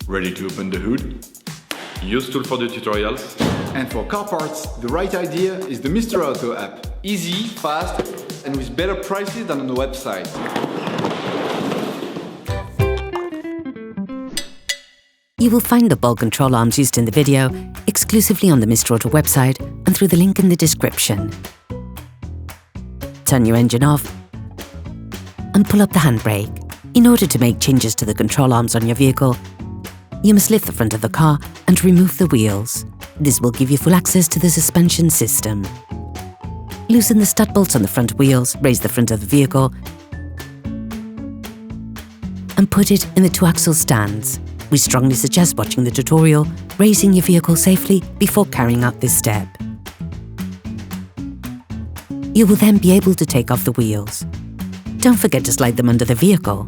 Ready to open the hood? UseTool for the tutorials. And for car parts, the right idea is the Mr. Auto app. Easy, fast, and with better prices than on the website. You will find the bulb control arms used in the video exclusively on the Mr. Auto website and through the link in the description. Turn your engine off and pull up the handbrake. In order to make changes to the control arms on your vehicle, you must lift the front of the car and remove the wheels. This will give you full access to the suspension system. Loosen the stud bolts on the front wheels, raise the front of the vehicle, and put it in the 2-axle stands. We strongly suggest watching the tutorial, raising your vehicle safely before carrying out this step. You will then be able to take off the wheels. Don't forget to slide them under the vehicle.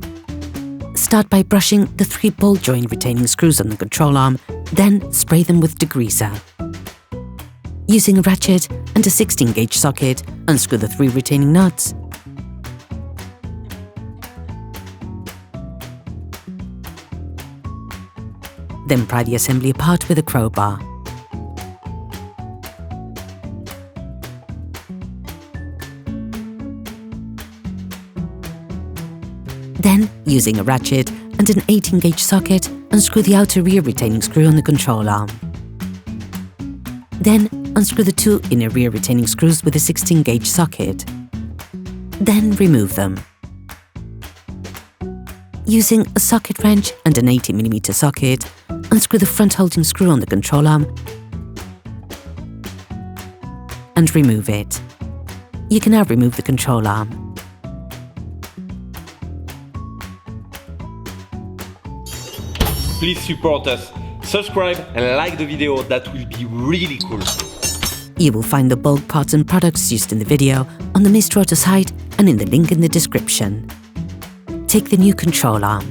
Start by brushing the 3 ball joint retaining screws on the control arm, then spray them with degreaser. Using a ratchet and a 16-gauge socket, unscrew the 3 retaining nuts. Then pry the assembly apart with a crowbar. Then, using a ratchet and an 18-gauge socket, unscrew the outer rear retaining screw on the control arm. Then, unscrew the 2 inner rear retaining screws with a 16-gauge socket. Then remove them. Using a socket wrench and an 80mm socket, unscrew the front holding screw on the control arm and remove it. You can now remove the control arm. Please support us, subscribe and like the video, that will be really cool. You will find the bulk parts and products used in the video on the Mr. Auto site and in the link in the description. Take the new control arm.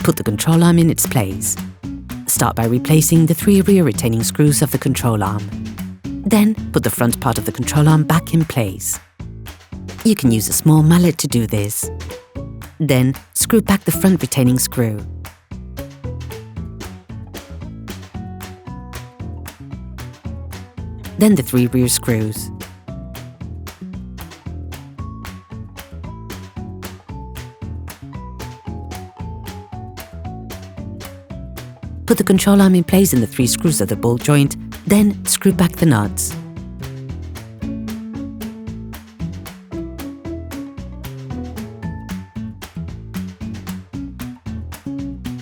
Put the control arm in its place. Start by replacing the 3 rear retaining screws of the control arm. Then put the front part of the control arm back in place. You can use a small mallet to do this. Then screw back the front retaining screw. Then the 3 rear screws. Put the control arm in place in the 3 screws of the ball joint, then screw back the nuts.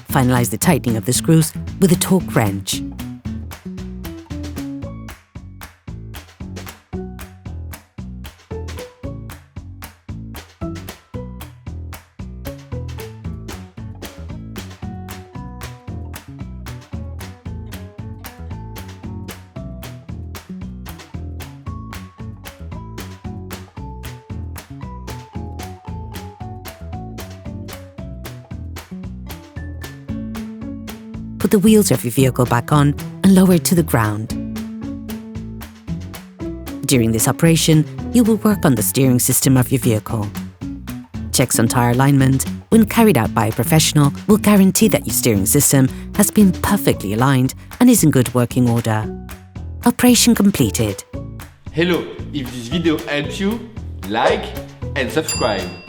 Finalize the tightening of the screws with a torque wrench. Put the wheels of your vehicle back on and lower it to the ground. During this operation, you will work on the steering system of your vehicle. Checks on tyre alignment, when carried out by a professional, will guarantee that your steering system has been perfectly aligned and is in good working order. Operation completed. Hello, if this video helps you, like and subscribe.